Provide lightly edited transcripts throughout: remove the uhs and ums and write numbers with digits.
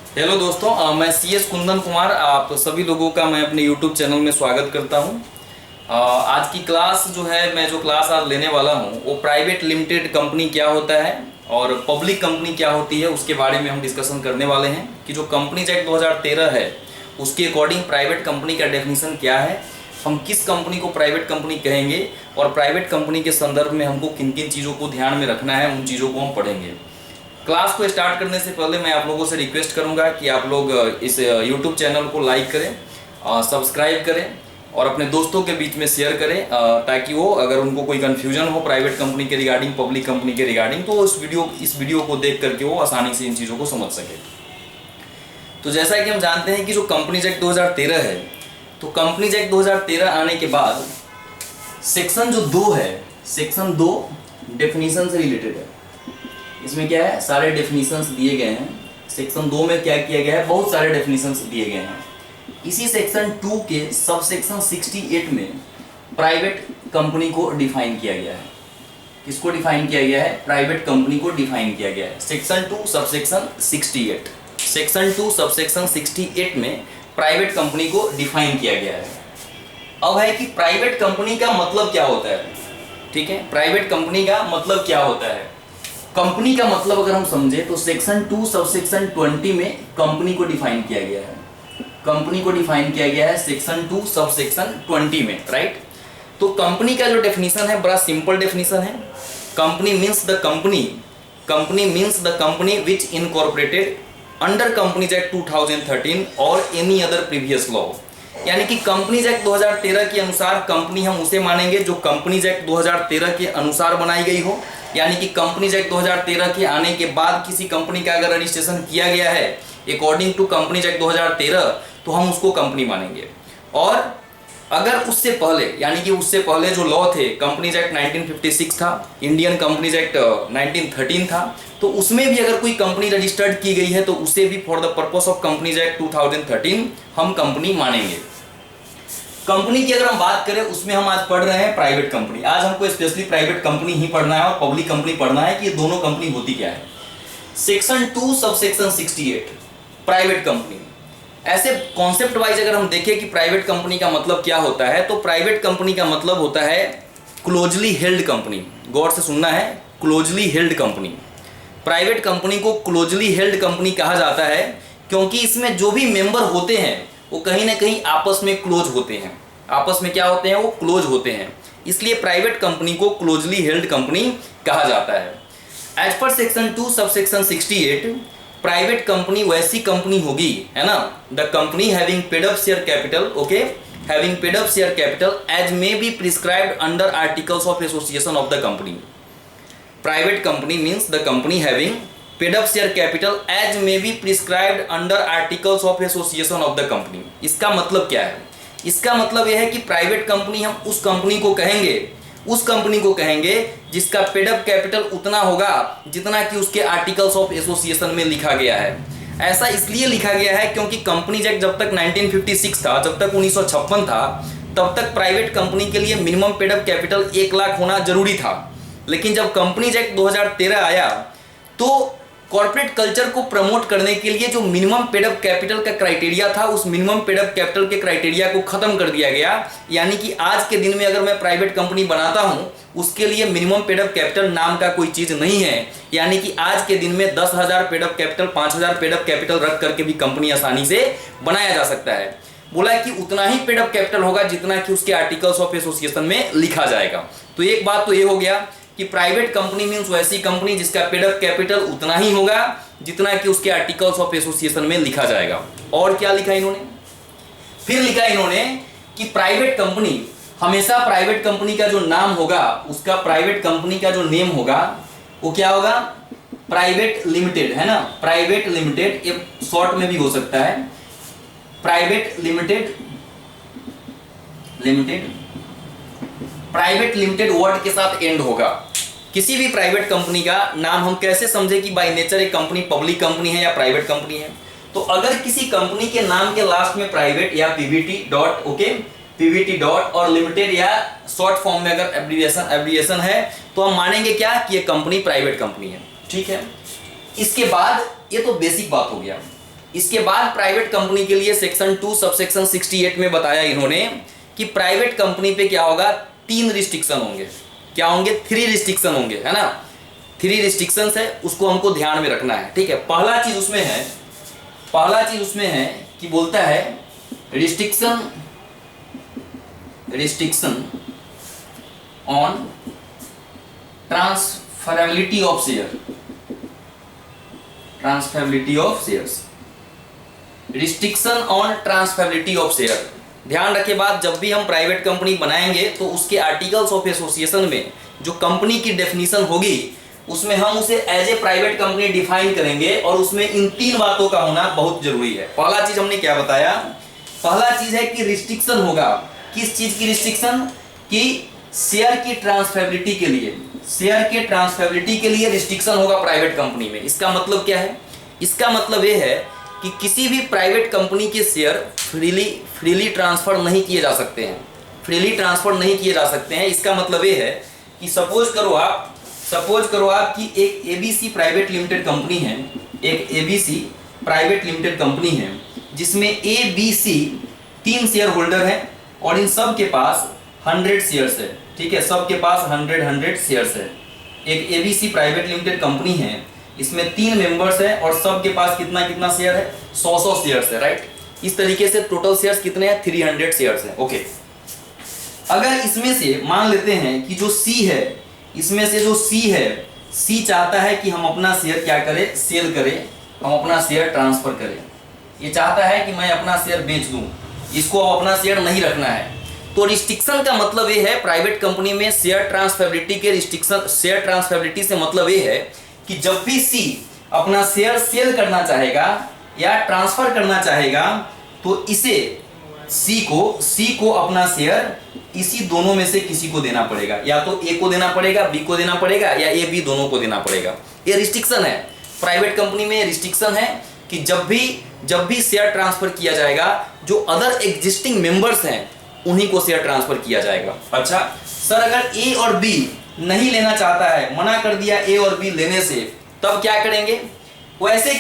Hello दोस्तों, मैं CS Kundan Kumar आप सभी लोगों का मैं अपने YouTube चैनल में स्वागत करता हूं। आज की क्लास जो है, मैं जो क्लास आज लेने वाला हूं वो प्राइवेट लिमिटेड कंपनी क्या होता है और पब्लिक कंपनी क्या होती है उसके बारे में हम डिस्कशन करने वाले हैं कि जो कंपनीज एक्ट 2013 है उसके अकॉर्डिंग प्राइवेट कंपनी का डेफिनेशन क्या है, हम किस कंपनी को प्राइवेट कंपनी कहेंगे और प्राइवेट कंपनी के संदर्भ में हमको किन किन चीज़ों को ध्यान में रखना है, उन चीज़ों को हम पढ़ेंगे। क्लास को स्टार्ट करने से पहले मैं आप लोगों से रिक्वेस्ट करूंगा कि आप लोग इस YouTube चैनल को लाइक करें, सब्सक्राइब करें और अपने दोस्तों के बीच में शेयर करें, ताकि वो अगर उनको कोई कन्फ्यूजन हो प्राइवेट कंपनी के रिगार्डिंग, पब्लिक कंपनी के रिगार्डिंग, तो इस वीडियो को देख करके वो आसानी से इन चीज़ों को समझ सके। तो जैसा कि हम जानते हैं कि जो कंपनीज एक्ट 2013 है, तो कंपनीज एक्ट 2013 आने के बाद सेक्शन जो 2 है, सेक्शन 2 डेफिनेशन से रिलेटेड है। इसमें क्या है, सारे डेफिनेशंस दिए गए हैं। सेक्शन 2 में क्या किया गया है, बहुत सारे डेफिनेशंस दिए गए हैं। इसी सेक्शन 2 के सब सेक्शन 68 में प्राइवेट कंपनी को डिफाइन किया गया है। किसको डिफाइन किया गया है? प्राइवेट कंपनी को डिफाइन किया गया है। Section 2 sub section 68, section 2 sub section 68 में प्राइवेट कंपनी को डिफाइन किया गया है। अब है कि प्राइवेट कंपनी का मतलब क्या होता है। ठीक है, प्राइवेट कंपनी का मतलब क्या होता है। कंपनी का मतलब अगर हम समझे तो सेक्शन 2 सब सेक्शन 20 में कंपनी को डिफाइन किया गया है। कंपनी को डिफाइन किया गया है सेक्शन 2 सब सेक्शन 20 में, राइट। तो कंपनी का जो डेफिनेशन है बड़ा सिंपल डेफिनेशन है। Company means the company, company means the company which incorporated under companies act 2013 और एनी अदर प्रीवियस लॉ। यानी कि कंपनीज एक्ट 2013 के अनुसार कंपनी हम उसे मानेंगे जो कंपनीज एक्ट 2013 के अनुसार बनाई गई हो। यानी कि कंपनीज एक्ट 2013 के आने के बाद किसी कंपनी का अगर रजिस्ट्रेशन किया गया है अकॉर्डिंग टू कंपनीज एक्ट 2013 तो हम उसको कंपनी मानेंगे। और अगर उससे पहले, यानी कि उससे पहले जो लॉ थे, कंपनीज एक्ट 1956 था, इंडियन कंपनीज एक्ट 1913 था, तो उसमें भी अगर कोई कंपनी रजिस्टर्ड की गई है तो उसे भी for the purpose of companies act 2013 हम कंपनी मानेंगे। कंपनी की अगर हम बात करें उसमें हम आज पढ़ रहे हैं प्राइवेट कंपनी। आज हमको स्पेशली प्राइवेट कंपनी ही पढ़ना है और पब्लिक कंपनी पढ़ना है कि ये दोनों कंपनी होती क्या है। Section 2 sub section 68 private company. ऐसे कॉन्सेप्ट वाइज अगर हम देखें कि प्राइवेट कंपनी का मतलब क्या होता है, तो प्राइवेट कंपनी का मतलब होता है क्लोजली हेल्ड कंपनी। गौर से सुनना है, closely held company. Private company को क्लोजली हेल्ड कंपनी कहा जाता है क्योंकि इसमें जो भी मेंबर होते हैं वो कहीं ना कहीं आपस में क्लोज होते हैं। आपस में क्या होते हैं? वो क्लोज होते हैं। इसलिए प्राइवेट कंपनी को क्लोजली हेल्ड कंपनी कहा जाता है। As per section 2 sub section 68 private company वैसी कंपनी होगी, है ना, the company having paid up share capital, okay, having paid up share capital as may be prescribed under articles of association of the company. Private company means the company having paid up share capital as may be prescribed under articles of association of the company. इसका मतलब क्या है? इसका मतलब यह है कि private company हम उस कंपनी को कहेंगे, उस कंपनी को कहेंगे जिसका पेड अप कैपिटल उतना होगा जितना कि उसके आर्टिकल्स ऑफ एसोसिएशन में लिखा गया है। ऐसा इसलिए लिखा गया है क्योंकि कंपनीज एक्ट जब तक 1956 था, जब तक 1956 था, तब तक प्राइवेट कंपनी के लिए minimum paid up capital 1 lakh होना जरूरी था। लेकिन जब कंपनीज एक्ट 2013 आया तो कॉर्पोरेट कल्चर को प्रमोट करने के लिए जो मिनिमम पेड अप कैपिटल का क्राइटेरिया था, उस मिनिमम पेड अप कैपिटल के क्राइटेरिया को खत्म कर दिया गया। यानी कि आज के दिन में अगर मैं प्राइवेट कंपनी बनाता हूं उसके लिए मिनिमम पेड अप कैपिटल नाम का कोई चीज नहीं है। यानी कि आज के दिन में 10,000 paid up capital, 5,000 paid up capital रख करके भी कंपनी आसानी से बनाया जा सकता है। बोला कि उतना ही पेड अप कैपिटल होगा जितना कि उसके आर्टिकल्स ऑफ एसोसिएशन में लिखा जाएगा। तो एक बात तो ये हो गया कि प्राइवेट कंपनी मींस वैसी कंपनी जिसका पेड अप कैपिटल उतना ही होगा जितना कि उसके आर्टिकल्स ऑफ एसोसिएशन में लिखा जाएगा। और क्या लिखा इन्होंने? फिर लिखा इन्होंने कि प्राइवेट कंपनी हमेशा, प्राइवेट कंपनी का जो नाम होगा, उसका प्राइवेट कंपनी का जो नेम होगा वो क्या होगा? प्राइवेट लिमिटेड, है ना, प्राइवेट लिमिटेड। ये शॉर्ट में भी हो सकता है, private limited, limited, private limited word के साथ एंड होगा। किसी भी प्राइवेट कंपनी का नाम हम कैसे समझे कि बाय नेचर एक कंपनी पब्लिक कंपनी है या प्राइवेट कंपनी है? तो अगर किसी कंपनी के नाम के लास्ट में प्राइवेट या Pvt dot, okay, Pvt dot और लिमिटेड या शॉर्ट फॉर्म में अगर एब्रिविएशन है तो हम मानेंगे क्या कि ये कंपनी प्राइवेट कंपनी है। ठीक है, इसके बाद ये तो बेसिक बात हो गया। इसके बाद प्राइवेट कंपनी के लिए सेक्शन 2 सबसेक्शन 68 में बताया इन्होंने कि प्राइवेट कंपनी पे क्या होगा, 3 रिस्ट्रिक्शन होंगे। क्या होंगे? 3 रिस्ट्रिक्शन होंगे, है ना। 3 रिस्ट्रिक्शंस है, उसको हमको ध्यान में रखना है, ठीक है। पहला चीज उसमें है कि बोलता है restriction on transferability of shares. Restriction on transferability of share. ध्यान रखे बात, जब भी हम प्राइवेट कंपनी बनाएंगे तो उसके आर्टिकल्स ऑफ एसोसिएशन में जो कंपनी की डेफिनेशन होगी उसमें हम उसे as a private company define करेंगे और उसमें इन 3 बातों का होना बहुत जरूरी है। पहला चीज हमने क्या बताया? पहला चीज है कि रिस्ट्रिक्शन होगा। किस चीज की रिस्ट्रिक्शन? कि शेयर की ट्रांसफरेबिलिटी के लिए रिस्ट्रिक्शन होगा प्राइवेट कंपनी में। इसका मतलब क्या है? इसका मतलब यह है कि किसी भी प्राइवेट कंपनी के शेयर फ्रीली ट्रांसफर नहीं किए जा सकते हैं। इसका मतलब ये है कि सपोज करो आप कि एक एबीसी प्राइवेट लिमिटेड कंपनी है, जिसमें एबीसी 3 शेयर होल्डर हैं और इन सब के पास 100 शेयर्स है, ठीक है। सबके पास 100 शेयर्स है। एक एबीसी प्राइवेट लिमिटेड कंपनी है, इसमें 3 मेंबर्स हैं और सबके पास कितना शेयर है? 100 शेयर्स है, राइट। इस तरीके से टोटल शेयर्स कितने हैं? 300 शेयर्स हैं, ओके। अगर इसमें से मान लेते हैं कि जो सी है, सी चाहता है कि हम अपना शेयर क्या करें? सेल करें, हम अपना शेयर ट्रांसफर करें। ये चाहता है कि मैं अपना शेयर बेच दूं, इसको अब अपना शेयर नहीं रखना है। तो रिस्ट्रिक्शन का मतलब ये है प्राइवेट कंपनी में शेयर ट्रांसफरेबिलिटी से मतलब ये है कि जब भी सी अपना शेयर सेल करना चाहेगा या ट्रांसफर करना चाहेगा तो इसे सी को अपना शेयर इसी दोनों में से किसी को देना पड़ेगा। या तो ए को देना पड़ेगा, बी को देना पड़ेगा, या ए बी दोनों को देना पड़ेगा। ये रिस्ट्रिक्शन है प्राइवेट कंपनी में। रिस्ट्रिक्शन है कि जब भी शेयर ट्रांसफर किया जाएगा, जो अदर एग्जिस्टिंग मेंबर्स हैं उन्हीं को शेयर ट्रांसफर किया जाएगा। अच्छा सर, अगर ए और बी नहीं लेना चाहता है, मना कर दिया ए और बी लेने से, तब क्या करेंगे? वैसे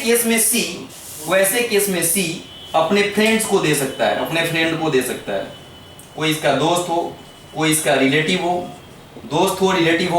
केस में सी अपने फ्रेंड्स को दे सकता है, कोई इसका दोस्त हो, कोई इसका रिलेटिव हो,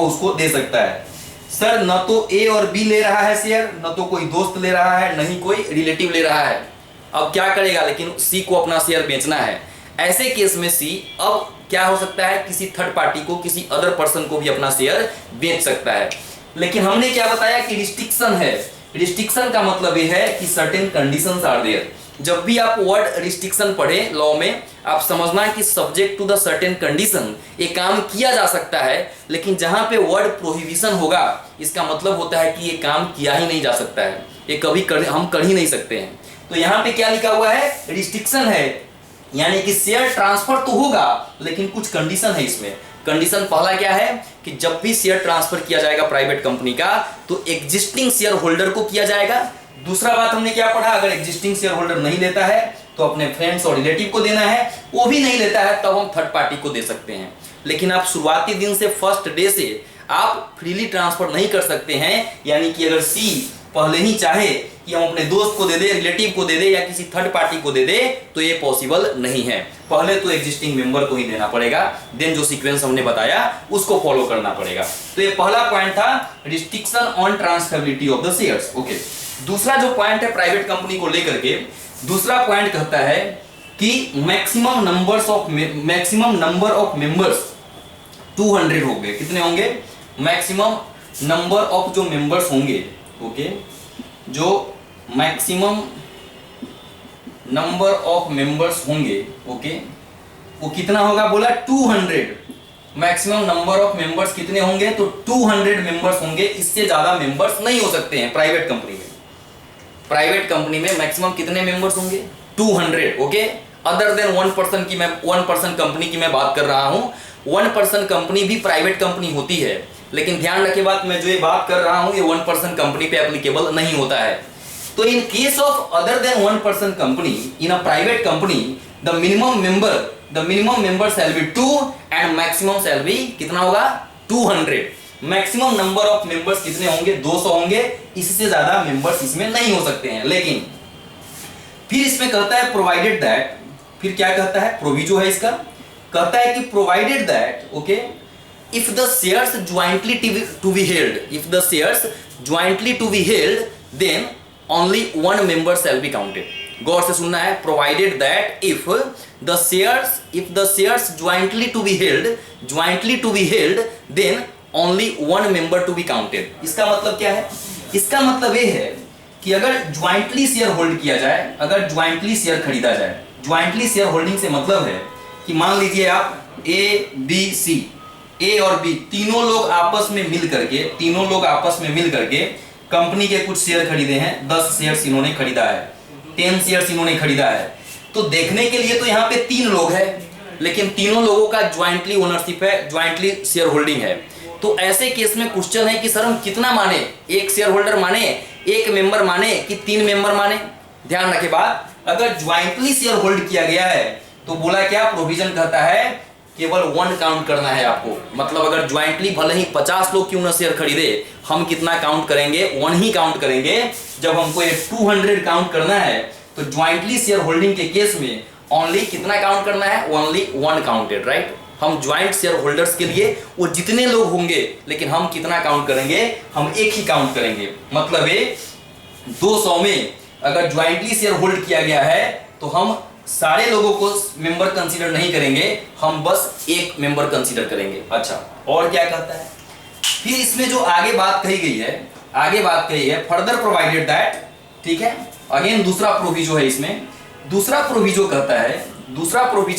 उसको दे सकता है। सर न तो ए और बी ले रहा है शेयर, न तो कोई दोस्त ले रहा है, न ही कोई रिलेटिव ले रहा है। अब क्या करेगा? लेकिन सी को अपना शेयर बेचना है। ऐसे केस में सी अब क्या हो सकता है? किसी थर्ड पार्टी को, किसी अदर पर्सन को भी अपना शेयर बेच सकता है। लेकिन हमने क्या बताया कि रिस्ट्रिक्शन है। रिस्ट्रिक्शन का मतलब यह है कि सर्टेन कंडीशंस आर देयर। जब भी आप वर्ड रिस्ट्रिक्शन पढ़े लॉ में, आप समझना कि subject to the certain condition ये काम किया जा सकता है। लेकिन जहां पे वर्ड प्रोहिबिशन होगा, इसका मतलब होता है कि ये काम किया ही नहीं जा सकता है, ये कभी हम कर ही नहीं सकते हैं। तो यहाँ पे क्या लिखा हुआ है? रिस्ट्रिक्शन है, यानी कि शेयर ट्रांसफर तो होगा लेकिन कुछ कंडीशन है इसमें। कंडीशन पहला क्या है कि जब भी शेयर ट्रांसफर किया जाएगा प्राइवेट कंपनी का, तो एग्जिस्टिंग शेयर होल्डर को किया जाएगा। दूसरा बात हमने क्या पढ़ा? अगर एग्जिस्टिंग शेयर होल्डर नहीं लेता है तो अपने फ्रेंड्स और रिलेटिव को देना है, वो भी नहीं लेता है तब हम थर्ड पार्टी को दे सकते हैं। लेकिन आप शुरुआती दिन से, फर्स्ट डे से आप फ्रीली ट्रांसफर नहीं कर सकते हैं। यानी कि अगर सी पहले ही चाहे कि हम अपने दोस्त को दे दे, रिलेटिव को दे दे या किसी थर्ड पार्टी को दे दे, तो ये पॉसिबल नहीं है। पहले तो एग्जिस्टिंग मेंबर को ही देना पड़ेगा, देन जो सीक्वेंस हमने बताया उसको फॉलो करना पड़ेगा। तो ये पहला पॉइंट था, restriction on transferability of the shares, okay. दूसरा जो पॉइंट है प्राइवेट कंपनी को लेकर के, दूसरा पॉइंट कहता है कि मैक्सिमम नंबर ऑफ मेंबर्स 200 होंगे। कितने होंगे? मैक्सिमम नंबर ऑफ जो मेंबर्स होंगे, ओके, जो मैक्सिमम नंबर ऑफ मेंबर्स होंगे, ओके, वो कितना होगा? बोला 200। मैक्सिमम नंबर ऑफ मेंबर्स कितने होंगे? तो 200 मेंबर्स होंगे। इससे ज्यादा मेंबर्स नहीं हो सकते हैं प्राइवेट कंपनी में। प्राइवेट कंपनी में मैक्सिमम कितने मेंबर्स होंगे? 200, okay. Other than 1 person company की मैं बात कर रहा हूं। 1 पर्सन कंपनी भी प्राइवेट कंपनी होती है, लेकिन ध्यान रखिए बात, मैं जो ये बात कर रहा हूं ये 1 पर्सन कंपनी पे एप्लीकेबल नहीं होता है। तो इन case of other than 1 person company in a private company, the minimum member shall B 2 and maximum shall be कितना होगा? 200। मैक्सिमम नंबर ऑफ मेंबर्स कितने होंगे? 200 होंगे। इससे ज्यादा मेंबर्स इसमें नहीं हो सकते हैं। लेकिन फिर इसमें कहता है प्रोवाइडेड दैट, फिर क्या कहता है, प्रोविजो है इसका, कहता है कि provided that okay if the shares jointly to be held, if the shares jointly to be held then only one member shall be counted. गौर से सुनना है, provided that if the shares jointly to be held then only one member to be counted. इसका मतलब क्या है, इसका मतलब ये है कि अगर ज्वाइंटली शेयर होल्ड किया जाए, अगर ज्वाइंटली शेयर खरीदा जाए, ज्वाइंटली शेयर होल्डिंग से मतलब है कि मान लीजिए आप ए बी सी, ए और बी तीनों लोग आपस में मिल करके कंपनी के कुछ शेयर खरीदे हैं, 10 शेयर्स इन्होंने खरीदा है, 10 शेयर्स इन्होंने खरीदा है। तो देखने के लिए तो यहाँ पे 3 लोग हैं, लेकिन तीनों लोगों का ज्वाइंटली ओनरशिप है, ज्वाइंटली शेयर होल्डिंग है। तो ऐसे केस में क्वेश्चन है कि सर हम कितना माने, एक शेयर होल्डर माने, एक मेंबर माने कि 3 मेंबर माने। ध्यान रखे बात, अगर ज्वाइंटली शेयर होल्ड किया गया है तो बोला क्या, प्रोविजन कहता है केवल 1 काउंट करना है आपको। मतलब अगर ज्वाइंटली भले ही 50 लोग क्यों ना शेयर खरीदे, हम कितना काउंट करेंगे, 1 ही काउंट करेंगे। जब हमको ये 200 काउंट करना है तो ज्वाइंटली शेयर होल्डिंग के केस में ओनली कितना काउंट करना है, ओनली 1 काउंटेड, राइट। हम ज्वाइंट शेयर होल्डर्स के लिए वो जितने लोग होंगे, लेकिन हम कितना काउंट करेंगे, हम 1 ही काउंट करेंगे। मतलब ये 200 में अगर ज्वाइंटली शेयर होल्ड किया गया है तो हम सारे लोगों को मेंबर कंसीडर नहीं करेंगे, हम बस 1 मेंबर कंसीडर करेंगे। अच्छा, और क्या कहता है, फिर इसमें जो आगे बात कही गई है, फर्दर प्रोवाइडेड दैट, ठीक है, अगेन दूसरा प्रोविजो है इसमें। दूसरा प्रोविजो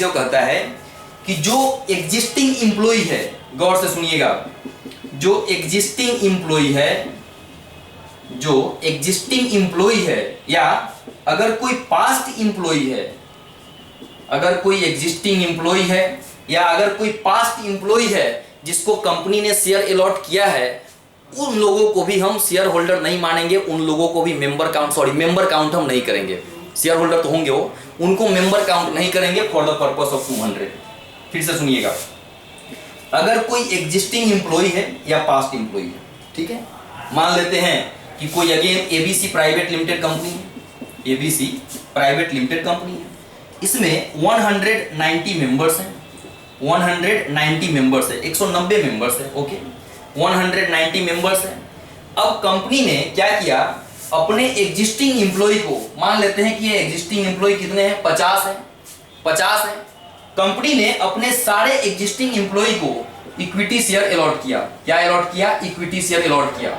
कहता है कि जो एग्जिस्टिंग एम्प्लॉय है, गौर से सुनिएगा, जो एग्जिस्टिंग एम्प्लॉय है या अगर कोई पास्ट एम्प्लॉय है, अगर कोई एग्जिस्टिंग एम्प्लॉय है या अगर कोई पास्ट एम्प्लॉय है जिसको कंपनी ने शेयर अलॉट किया है, उन लोगों को भी हम शेयर होल्डर नहीं मानेंगे, उन लोगों को भी मेंबर काउंट हम नहीं करेंगे। शेयर होल्डर तो होंगे वो, उनको मेंबर काउंट नहीं करेंगे फॉर द पर्पस ऑफ 200। फिर से सुनिएगा, अगर कोई एग्जिस्टिंग एम्प्लॉय है या पास्ट एम्प्लॉय है, ठीक है, मान लेते हैं कि कोई again ABC private limited company है, एबीसी प्राइवेट लिमिटेड कंपनी है, इसमें 190 मेंबर्स हैं, 190 मेंबर्स है, 190 मेंबर्स है, ओके, 190 मेंबर्स है। अब कंपनी ने क्या किया, अपने एग्जिस्टिंग एम्प्लॉय को, मान लेते हैं कि ये एग्जिस्टिंग एम्प्लॉय कितने हैं, 50 है। कंपनी ने अपने सारे एग्जिस्टिंग एम्प्लॉय को इक्विटी शेयर अलॉट किया। क्या अलॉट किया, इक्विटी शेयर अलॉट किया।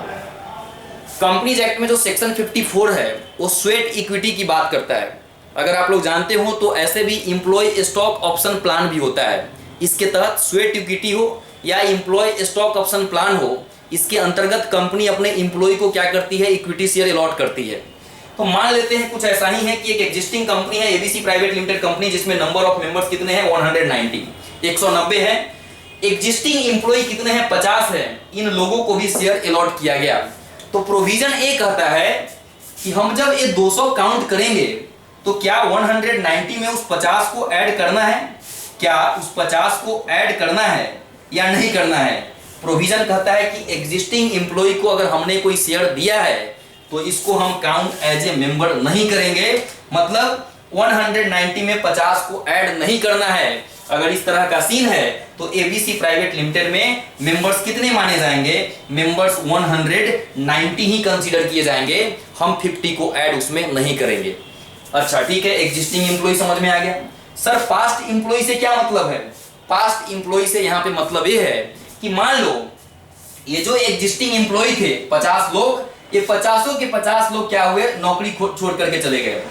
कंपनीज एक्ट में जो सेक्शन 54 है वो स्वेट इक्विटी की बात करता है। अगर आप लोग जानते हो तो ऐसे भी एम्प्लॉय स्टॉक ऑप्शन प्लान भी होता है। इसके तहत स्वेट इक्विटी हो या एम्प्लॉय स्टॉक ऑप्शन प्लान हो, इसके अंतर्गत कंपनी अपने एम्प्लॉय को क्या करती है, इक्विटी शेयर अलॉट करती है। तो मान लेते हैं कुछ ऐसा ही है कि एक एग्जिस्टिंग कंपनी है, एबीसी प्राइवेट लिमिटेड कंपनी, जिसमें नंबर ऑफ मेंबर्स कितने हैं, 190, 190 है। एग्जिस्टिंग एम्प्लॉय कितने हैं, 50 है। इन लोगों को भी शेयर अलॉट किया गया। तो प्रोविजन ए कहता है कि हम जब ये 200 काउंट करेंगे तो क्या 190 में उस 50 को ऐड करना है, क्या उस 50 को ऐड करना है या नहीं करना है। प्रोविजन कहता है कि एग्जिस्टिंग एम्प्लॉय को अगर हमने कोई शेयर दिया है तो इसको हम काउंट एज ए मेंबर नहीं करेंगे। मतलब 190 में 50 को ऐड नहीं करना है। अगर इस तरह का सीन है तो एबीसी प्राइवेट लिमिटेड में मेंबर्स कितने माने जाएंगे, मेंबर्स 190 ही कंसीडर किए जाएंगे, हम 50 को ऐड उसमें नहीं करेंगे। अच्छा ठीक है, एग्जिस्टिंग एम्प्लॉय समझ में आ गया। सर पास्ट एम्प्लॉय से क्या मतलब है, पास्ट एम्प्लॉय से यहाँ पे मतलब ये है कि मान लो ये जो एग्जिस्टिंग एम्प्लॉय थे 50 लोग, ये 50 के 50 लोग क्या हुए, नौकरी छोड़ करके चले गए।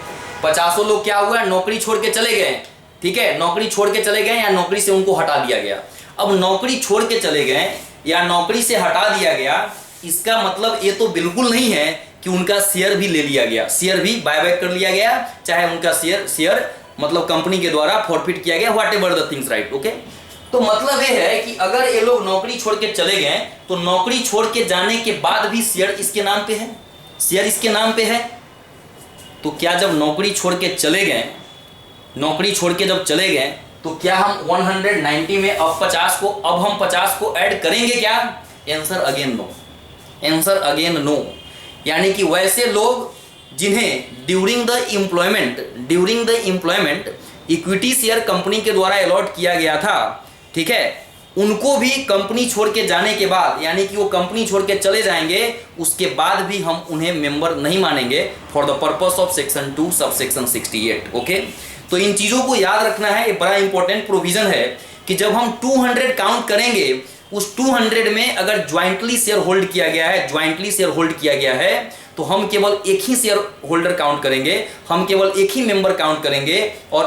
50 लोग क्या हुआ, नौकरी छोड़ के चले गए। ठीक है, नौकरी छोड़ के चले गए या नौकरी से उनको हटा दिया गया। अब नौकरी छोड़ के चले गए या नौकरी से हटा दिया गया, इसका मतलब ये तो बिल्कुल नहीं है कि उनका शेयर भी ले लिया गया, शेयर भी बायबैक कर लिया गया, चाहे उनका शेयर मतलब कंपनी के द्वारा फॉरफिट किया गया, what ever the things, right. Okay, तो मतलब ये है कि अगर ये लोग नौकरी छोड़ के चले गए तो नौकरी छोड़ के जाने के बाद भी शेयर इसके नाम पे है, शेयर इसके नाम पे है। तो क्या जब नौकरी छोड़ के चले गए, नौकरी छोड़ के जब चले गए तो क्या हम 190 में अब 50 को ऐड करेंगे क्या? Answer again no, answer again no. यानी कि वैसे लोग जिन्हें during the employment equity share company के द्वारा अलॉट किया गया था, ठीक है, उनको भी कंपनी छोड़ के जाने के बाद, यानी कि वो कंपनी छोड़ के चले जाएंगे, उसके बाद भी हम उन्हें मेंबर नहीं मानेंगे for the purpose of section 2 sub section 68। Okay, तो इन चीजों को याद रखना है, ये बड़ा इंपॉर्टेंट प्रोविजन है कि जब हम 200 काउंट करेंगे, उस 200 में अगर ज्वाइंटली शेयर होल्ड किया गया है, तो हम केवल एक ही शेयर होल्डर काउंट करेंगे, हम केवल एक ही मेंबर काउंट करेंगे। और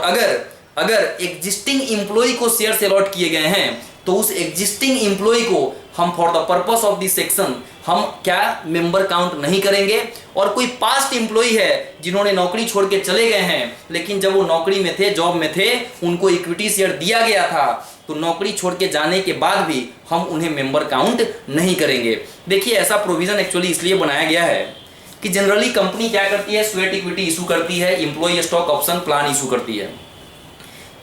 अगर एग्जिस्टिंग इंप्लॉय को शेयर अलॉट किए गए हैं, तो उस एग्जिस्टिंग इंप्लॉय को हम for the purpose of this section हम क्या मेंबर काउंट नहीं करेंगे। और कोई पास्ट इंप्लॉय है जिन्होंने नौकरी छोड़ के चले गए हैं, लेकिन जब वो नौकरी में थे, जॉब में थे, उनको इक्विटी शेयर दिया गया था, तो नौकरी छोड़ के जाने के बाद भी हम उन्हें मेंबर काउंट नहीं करेंगे। देखिए, ऐसा प्रोविजन एक्चुअली इसलिए बनाया गया है कि जनरली कंपनी क्या करती है, स्वेट इक्विटी इशू करती है, employee stock option plan issue करती है।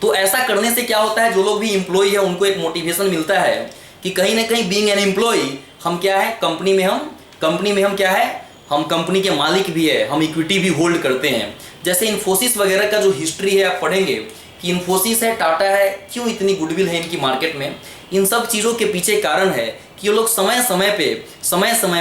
तो ऐसा करने से क्या होता है, जो लोग भी इंप्लॉय है उनको एक मोटिवेशन मिलता है कि कहीं ना कहीं बीइंग एन एम्प्लॉय हम क्या है, कंपनी में हम क्या है, हम कंपनी के मालिक भी है, हम इक्विटी भी होल्ड करते हैं। जैसे इन्फोसिस वगैरह का जो हिस्ट्री है आप पढ़ेंगे कि इन्फोसिस है, टाटा है, क्यों इतनी गुडविल है इनकी मार्केट में। इन सब चीज़ों के पीछे कारण है कि ये लोग समय समय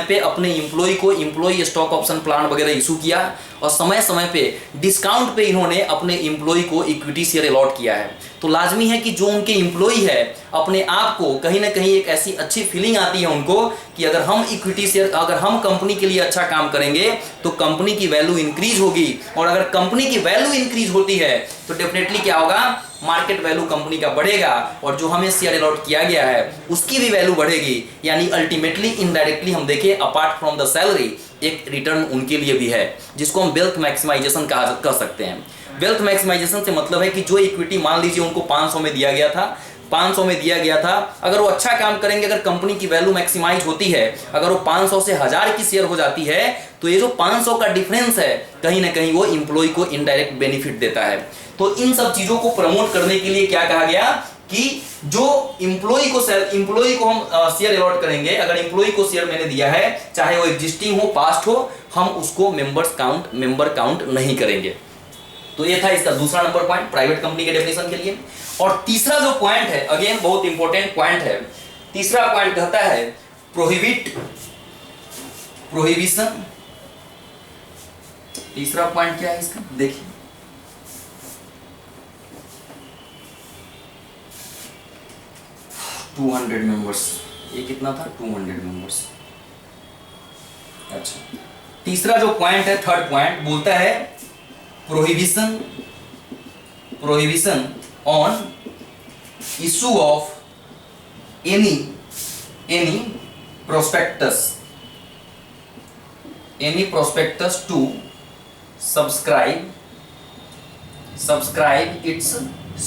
पे अपने इम्प्लॉय को इम्प्लॉय स्टॉक ऑप्शन प्लान वगैरह इशू किया, और समय समय पे डिस्काउंट पे इन्होंने अपने इम्प्लॉय को इक्विटी शेयर अलॉट किया है। तो लाजमी है कि जो उनके इम्प्लॉय है, अपने आप को कहीं ना कहीं एक ऐसी अच्छी फीलिंग आती है उनको कि अगर हम इक्विटी शेयर, अगर हम कंपनी के लिए अच्छा काम करेंगे तो कंपनी की वैल्यू इंक्रीज होगी, और अगर कंपनी की वैल्यू इंक्रीज होती है तो डेफिनेटली क्या होगा, मार्केट वैल्यू कंपनी का बढ़ेगा, और जो हमें शेयर अलॉट किया गया है उसकी भी वैल्यू बढ़ेगी। यानी अल्टीमेटली इनडायरेक्टली हम देखें, अपार्ट फ्रॉम द सैलरी, एक रिटर्न उनके लिए भी है, जिसको हम वेल्थ मैक्सिमाइजेशन कह सकते हैं। वेल्थ मैक्सिमाइजेशन से मतलब है कि जो इक्विटी मान लीजिए उनको 500 में दिया गया था, अगर वो अच्छा काम करेंगे, अगर कंपनी की वैल्यू मैक्सिमाइज होती है, अगर वो 500 से 1000 की शेयर हो जाती है, तो ये जो 500 का डिफरेंस है कहीं ना कहीं वो इंप्लॉय को इनडायरेक्ट बेनिफिट देता है। तो इन सब चीजों को प्रमोट करने के लिए क्या कहा गया कि जो इंप्लॉय को हम शेयर अलॉट करेंगे, अगर इंप्लॉय को शेयर मैंने दिया है, चाहे वो एग्जिस्टिंग हो, पास्ट हो, हम उसको मेंबर काउंट नहीं करेंगे। तो ये था इसका दूसरा नंबर पॉइंट प्राइवेट कंपनी के डेफिनेशन के लिए। और तीसरा जो पॉइंट है, अगेन बहुत इंपॉर्टेंट पॉइंट है, तीसरा पॉइंट कहता है प्रोहिबिशन। तीसरा पॉइंट क्या है इसका, देखिए, मेंबर्स, ये कितना था, 200 मेंबर्स। अच्छा, तीसरा जो पॉइंट है, थर्ड पॉइंट बोलता है prohibition on issue of any prospectus to subscribe its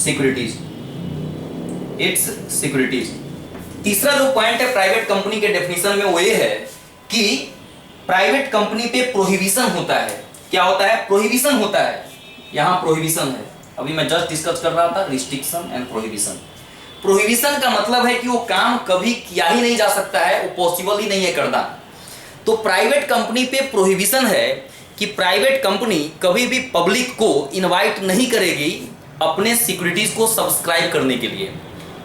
securities. तीसरा जो पॉइंट है प्राइवेट कंपनी के डेफिनेशन में, वो ये है कि प्राइवेट कंपनी पे प्रोहिबिशन होता है। क्या होता है, प्रोहिबिशन होता है। यहां प्रोहिबिशन है, अभी मैं जस्ट डिस्कस कर रहा था रिस्ट्रिक्शन एंड प्रोहिबिशन। प्रोहिबिशन का मतलब है कि वो काम कभी किया ही नहीं जा सकता है, वो पॉसिबल ही नहीं है करना। तो प्राइवेट कंपनी पे प्रोहिबिशन है कि प्राइवेट कंपनी कभी भी पब्लिक को इनवाइट नहीं करेगी अपने सिक्योरिटीज को सब्सक्राइब करने के लिए।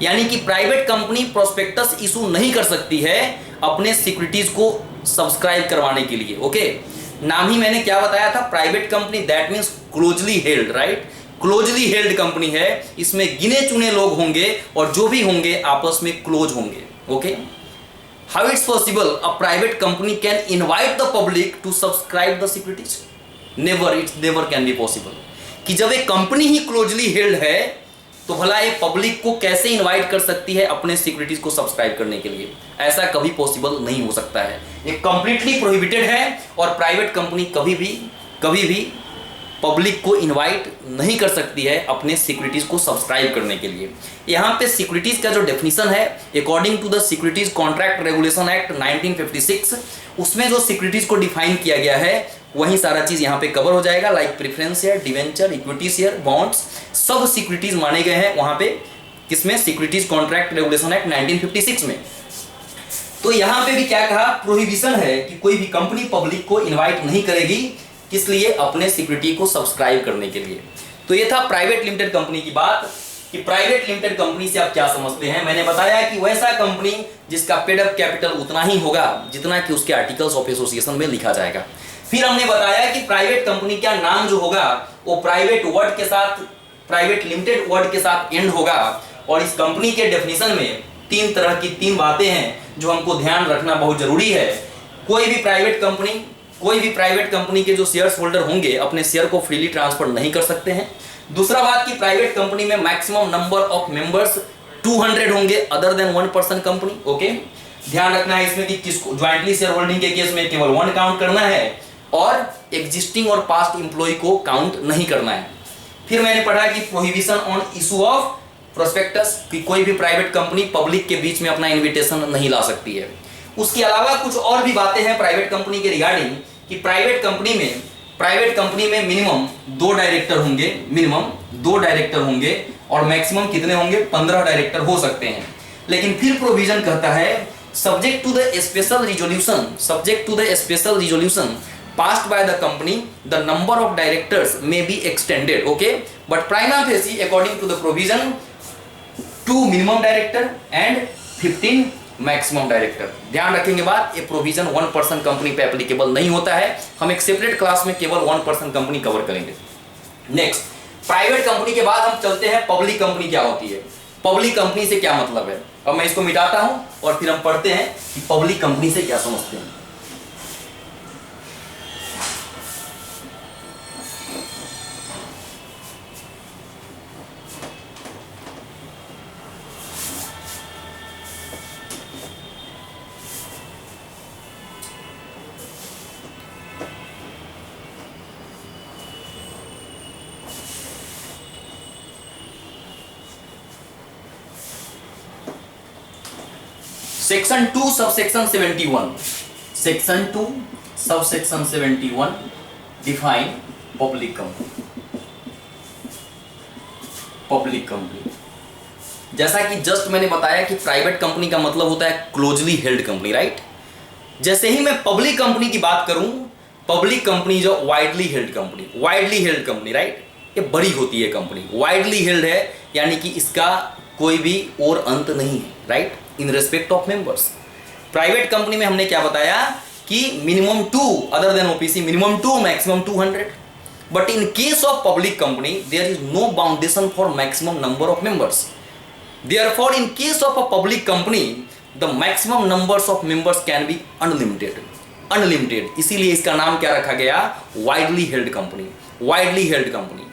यानी कि प्राइवेट कंपनी प्रोस्पेक्टस इशू नहीं कर सकती है अपने सिक्योरिटीज को सब्सक्राइब करवाने के लिए। ओके, नाम ही मैंने क्या बताया था, private company, that means closely held, right, closely held company है। इसमें गिने चुने लोग होंगे और जो भी होंगे आपस में क्लोज होंगे। Okay, how it's possible a private company can invite the public to subscribe the securities? Never, it's never can be possible. कि जब एक कंपनी ही क्लोजली हेल्ड है तो भला ये पब्लिक को कैसे इनवाइट कर सकती है अपने सिक्योरिटीज को सब्सक्राइब करने के लिए? ऐसा कभी पॉसिबल नहीं हो सकता है, ये कंप्लीटली प्रोहिबिटेड है। और प्राइवेट कंपनी कभी भी पब्लिक को इनवाइट नहीं कर सकती है अपने सिक्योरिटीज को सब्सक्राइब करने के लिए। यहाँ पे सिक्योरिटीज का जो डेफिनेशन है, according to the securities contract regulation act 1956, उसमें जो सिक्योरिटीज को डिफाइन किया गया है वही सारा चीज यहाँ पे कवर हो जाएगा। Like preference share, debenture, equity share, bonds, सब सिक्योरिटीज माने गए हैं वहां पे, किसमें, सिक्योरिटीज कॉन्ट्रैक्ट रेगुलेशन एक्ट 1956 में। तो यहाँ पे भी क्या कहा, प्रोहिबिशन है कि कोई भी कंपनी पब्लिक को इन्वाइट नहीं करेगी किस लिए? अपने सिक्योरिटी को सब्सक्राइब करने के लिए। तो ये था प्राइवेट लिमिटेड कंपनी की बात कि प्राइवेट लिमिटेड कंपनी से आप क्या समझते हैं। मैंने बताया कि वैसा कंपनी जिसका पेड अप कैपिटल उतना ही होगा जितना कि उसके आर्टिकल्स ऑफ एसोसिएशन में लिखा जाएगा। फिर हमने बताया कि प्राइवेट कंपनी का नाम जो होगा वो प्राइवेट वर्ड के साथ, प्राइवेट लिमिटेड वर्ड के साथ एंड होगा। और इस कंपनी के डेफिनेशन में तीन तरह की तीन बातें हैं जो हमको ध्यान रखना बहुत जरूरी है। कोई भी प्राइवेट कंपनी के जो शेयर्स होल्डर होंगे अपने शेयर को फ्रीली ट्रांसफर नहीं कर सकते हैं। दूसरा बात कि प्राइवेट कंपनी में मैक्सिमम नंबर ऑफ मेंबर्स 200 होंगे other than 1 person company. Okay, ध्यान रखना है इसमें कि किसको ज्वाइंटली शेयर होल्डिंग के केस में केवल 1 काउंट करना है और एग्जिस्टिंग और पास्ट इंप्लॉय को काउंट नहीं करना है। फिर मैंने पढ़ा कि prohibition on issue of prospectus, कि कोई भी प्राइवेट कंपनी पब्लिक के बीच में अपना इन्विटेशन नहीं ला सकती है। उसके अलावा कुछ और भी बातें हैं प्राइवेट कंपनी के रिगार्डिंग कि प्राइवेट कंपनी में मिनिमम 2 डायरेक्टर होंगे और मैक्सिमम कितने होंगे? 15 डायरेक्टर हो सकते हैं। लेकिन फिर प्रोविजन कहता है subject to the special resolution passed by the company, the number of directors may be extended, okay, but prima facie according to the provision 2 minimum director and 15 maximum director. ध्यान रखेंगे बात, ये प्रोविजन 1 पर्सन कंपनी पे applicable नहीं होता है। हम एक सेपरेट क्लास में केवल 1 पर्सन कंपनी कवर करेंगे। नेक्स्ट, प्राइवेट कंपनी के बाद हम चलते हैं पब्लिक कंपनी क्या होती है। पब्लिक कंपनी से क्या मतलब है? अब मैं इसको मिटाता हूं और फिर हम पढ़ते हैं कि पब्लिक कंपनी से क्या समझते हैं। Section 2 subsection 71 define public company. जैसा कि जस्ट मैंने बताया कि प्राइवेट कंपनी का मतलब होता है क्लोजली हेल्ड कंपनी, राइट। जैसे ही मैं पब्लिक कंपनी की बात करूं, पब्लिक कंपनी जो वाइडली हेल्ड कंपनी, राइट, ये बड़ी होती है कंपनी। वाइडली हेल्ड है यानी कि इसका कोई भी और अंत नहीं है, right, in respect of members. Private company में हमने क्या बताया कि minimum 2 other than OPC, minimum 2 maximum 200। But in case of public company there is no boundation for maximum number of members. Therefore in case of a public company the maximum numbers of members can be unlimited. इसीलिए इसका नाम क्या रखा गया? Widely held company.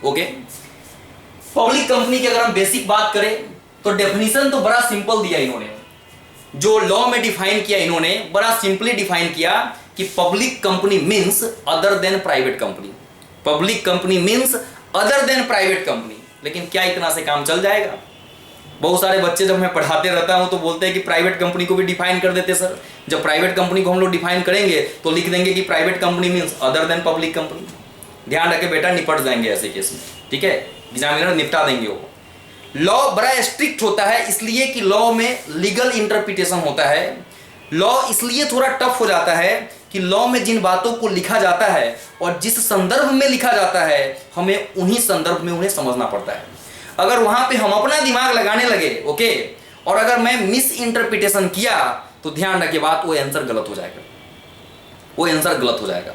Okay, public company की अगर हम basic बात करें तो डेफिनेशन तो बड़ा सिंपल दिया इन्होंने, जो लॉ में डिफाइन किया इन्होंने बड़ा सिंपली डिफाइन किया कि public company means other than private company. लेकिन क्या इतना से काम चल जाएगा? बहुत सारे बच्चे जब मैं पढ़ाते रहता हूं तो बोलते हैं कि प्राइवेट कंपनी को भी डिफाइन कर देते सर। जब प्राइवेट कंपनी को हम लोग डिफाइन करेंगे तो लिख देंगे कि private company means other then public company. ध्यान रखे बेटा, निपट जाएंगे ऐसे केस में, ठीक है, एग्जामिनर निपटा देंगे वो। लॉ बड़ा स्ट्रिक्ट होता है इसलिए कि लॉ में लीगल इंटरप्रिटेशन होता है। लॉ इसलिए थोड़ा टफ हो जाता है कि लॉ में जिन बातों को लिखा जाता है और जिस संदर्भ में लिखा जाता है हमें उन्हीं संदर्भ में उन्हें समझना पड़ता है। अगर वहां पे हम अपना दिमाग लगाने लगे, ओके, और अगर मैं मिस इंटरप्रिटेशन किया तो ध्यान रखिए बात, वो आंसर गलत हो जाएगा।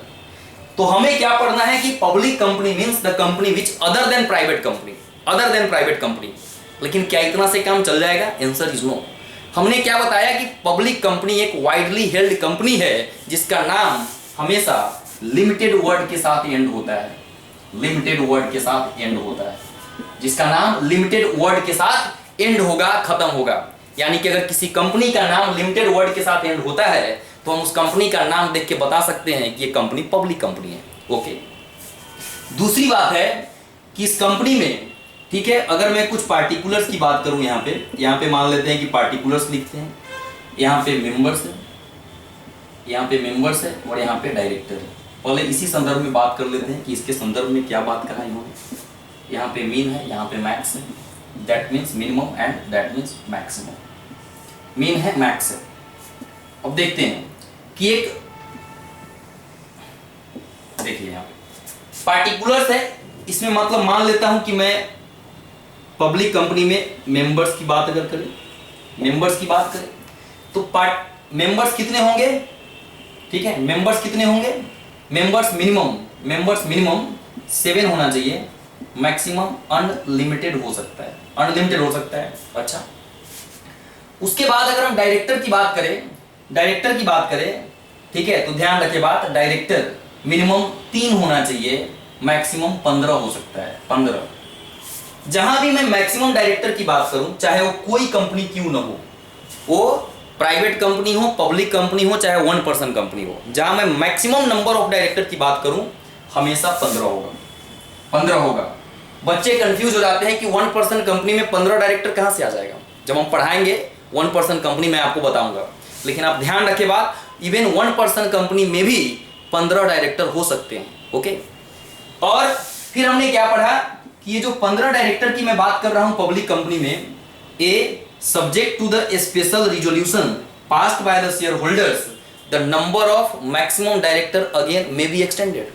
तो हमें क्या पढ़ना है कि public company means the company which other than private company. लेकिन क्या इतना से काम चल जाएगा? Answer is no. हमने क्या बताया कि पब्लिक कंपनी एक वाइडली हेल्ड कंपनी है जिसका नाम हमेशा लिमिटेड वर्ड के साथ एंड होता है। जिसका नाम लिमिटेड वर्ड के साथ एंड होगा, खत्म होगा। यानी कि अगर किसी कंपनी का नाम लिमिटेड वर्ड के साथ एंड होता है तो हम उस कंपनी का नाम देख के बता सकते हैं कि ये कंपनी पब्लिक कंपनी है। ओके, दूसरी बात है कि इस कंपनी में, ठीक है, अगर मैं कुछ पार्टिकुलर्स की बात करूं, यहाँ पे मान लेते हैं कि पार्टिकुलर्स लिखते हैं, यहाँ पे मेंबर्स है और यहाँ पे डायरेक्टर है। पहले इसी संदर्भ में बात कर लेते हैं कि इसके संदर्भ में क्या बात कहा इन्होंने। यहाँ पे मीन है, यहाँ पे मैक्स है, that means minimum and that means maximum. Mean है, मैक्स है। अब देखते हैं कि एक, देखिए यहाँ पे पार्टिकुलर्स है, इसमें मतलब मान लेता हूं कि मैं पब्लिक कंपनी में मेंबर्स की बात अगर करें, मेंबर्स की बात करें तो मेंबर्स कितने होंगे, ठीक है, मेंबर्स कितने होंगे, मेंबर्स मिनिमम 7 होना चाहिए, मैक्सिमम अनलिमिटेड हो सकता है, अनलिमिटेड हो सकता है। अच्छा, उसके बाद अगर हम डायरेक्टर की बात करें, ठीक है, तो ध्यान रखिए बात, डायरेक्टर मिनिमम 3 होना चाहिए, मैक्सिमम 15 हो सकता है, 15। जहां भी मैं मैक्सिमम डायरेक्टर की बात करूं, चाहे वो कोई कंपनी क्यों ना हो, वो प्राइवेट कंपनी हो, पब्लिक कंपनी हो, चाहे 1 पर्सन कंपनी हो, जहां मैं मैक्सिमम नंबर ऑफ डायरेक्टर की बात करूं हमेशा 15 होगा। बच्चे कंफ्यूज हो जाते हैं कि 1 पर्सन कंपनी में 15 डायरेक्टर कहां से आ जाएगा। जब हम पढ़ाएंगे 1 पर्सन कंपनी में आपको बताऊंगा, लेकिन आप ध्यान रखें बात, इवन 1 पर्सन कंपनी में भी 15 डायरेक्टर हो सकते हैं। ओके, और फिर हमने क्या पढ़ा कि ये जो 15 डायरेक्टर की मैं बात कर रहा हूं पब्लिक कंपनी में, a subject to the special resolution passed by the shareholders the number of maximum director again may be extended.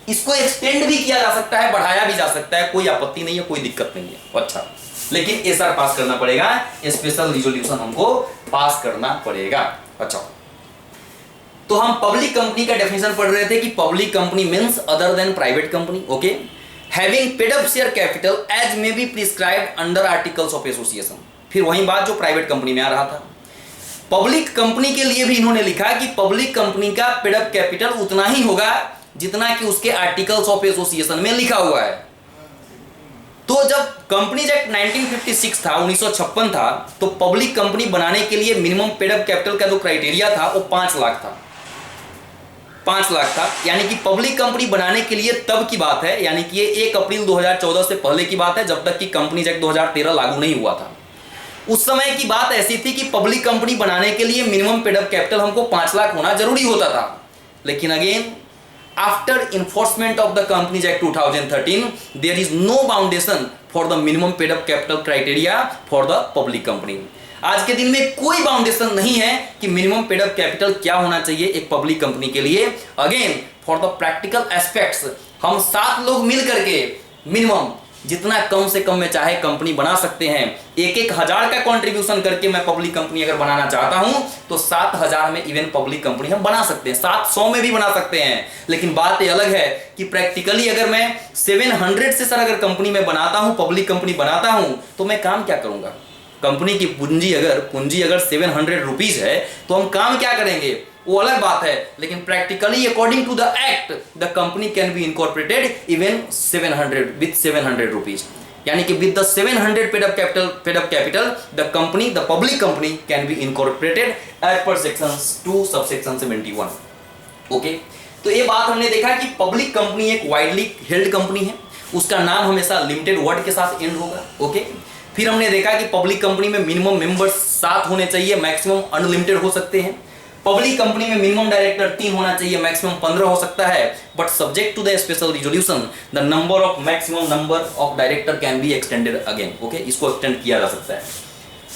इसको एक्सटेंड भी किया जा सकता है, बढ़ाया भी जा सकता है, कोई आपत्ति नहीं है, कोई दिक्कत नहीं है। अच्छा, लेकिन एसआर पास करना पड़ेगा, स्पेशल रिजोल्यूशन हमको पास करना पड़ेगा। अच्छा, तो हम पब्लिक कंपनी का डेफिनेशन पढ़ रहे थे कि public company means other than private company, okay, having paid up share capital as may be prescribed under articles of association. फिर वही बात जो प्राइवेट कंपनी में आ रहा था, पब्लिक कंपनी के लिए भी इन्होंने लिखा कि पब्लिक कंपनी का पेड अप कैपिटल उतना ही होगा जितना कि उसके आर्टिकल्स ऑफ एसोसिएशन में लिखा हुआ है। तो जब कंपनीज एक्ट 1956 था, 1956 था, तो पब्लिक कंपनी बनाने के लिए मिनिमम पेड अप कैपिटल का जो क्राइटेरिया था वो 5 लाख था, 5 लाख था। यानी कि पब्लिक कंपनी बनाने के लिए तब की बात है, यानी कि ये 1 अप्रैल 2014 से पहले की बात है, जब तक कि कंपनीज एक्ट 2013 लागू नहीं हुआ था। उस समय की बात ऐसी थी कि पब्लिक कंपनी बनाने के लिए मिनिमम पेड अप कैपिटल हमको 5 लाख होना जरूरी होता था। लेकिन again after enforcement of the companies act 2013 there is no boundation for the minimum paid up capital criteria for the public company. आज के दिन में कोई बाउंडेशन नहीं है कि मिनिमम पेड अप कैपिटल क्या होना चाहिए एक पब्लिक कंपनी के लिए। Again for the practical aspects हम 7 लोग मिल करके मिनिमम जितना कम से कम में चाहे कंपनी बना सकते हैं। 1-1 हजार का कंट्रीब्यूशन करके मैं पब्लिक कंपनी अगर बनाना चाहता हूं तो 7,000 में इवन पब्लिक कंपनी हम बना सकते हैं, 700 में भी बना सकते हैं। लेकिन बात ये अलग है कि प्रैक्टिकली अगर मैं 700 से सर अगर कंपनी में बनाता हूं, पब्लिक कंपनी बनाता हूं, तो मैं काम क्या करूंगा। कंपनी की पूंजी अगर 700 रुपीज है तो हम काम क्या करेंगे वो अलग बात है। लेकिन practically according to the act the company can be incorporated even 700 with 700 rupees, यानी कि with the 700 paid up capital the company, the public company can be incorporated as per section 2 subsection 71। Okay, तो ये बात हमने देखा कि public company एक widely held company है, उसका नाम हमेशा लिमिटेड वर्ड के साथ एंड होगा। ओके, फिर हमने देखा कि पब्लिक कंपनी में मिनिमम मेंबर्स 7 होने चाहिए, मैक्सिमम अनलिमिटेड हो सकते हैं। पब्लिक कंपनी में मिनिमम डायरेक्टर 3 होना चाहिए, मैक्सिमम 15 हो सकता है, but subject to the special resolution the number of maximum number of director can be extended again. Okay, इसको एक्सटेंड किया जा सकता है।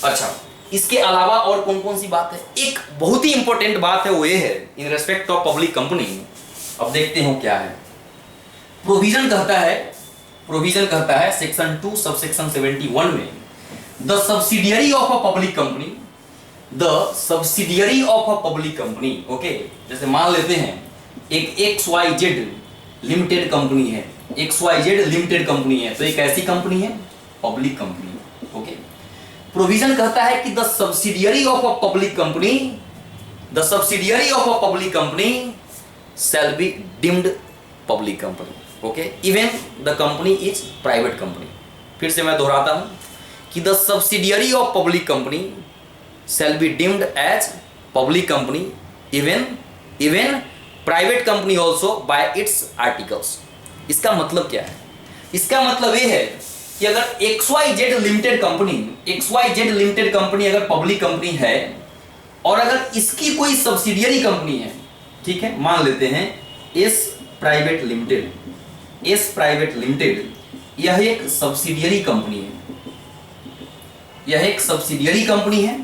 अच्छा, इसके अलावा और कौन कौन सी बात है, एक बहुत ही इंपॉर्टेंट बात है वो ये है इन रेस्पेक्ट ऑफ पब्लिक कंपनी। अब देखते हो क्या है, प्रोविजन कहता है सेक्शन 2 सबसेक्शन 71 में the subsidiary of a public company, the subsidiary of a public company. Okay, जैसे मान लेते हैं एक XYZ लिमिटेड कंपनी है, XYZ लिमिटेड कंपनी है, तो एक ऐसी कंपनी है पब्लिक कंपनी। ओके, प्रोविजन कहता है कि the subsidiary of a public company, the subsidiary of a public company shall be deemed public company. Okay, even the company is private company. फिर से मैं दोहराता हूं कि the subsidiary of public company shall be deemed as public company even private company also by its articles। इसका मतलब क्या है, इसका मतलब ये है कि अगर XYZ लिमिटेड कंपनी अगर पब्लिक कंपनी है और अगर इसकी कोई सब्सिडियरी कंपनी है, ठीक है, मान लेते हैं एस प्राइवेट लिमिटेड, यह एक सब्सिडियरी कंपनी है,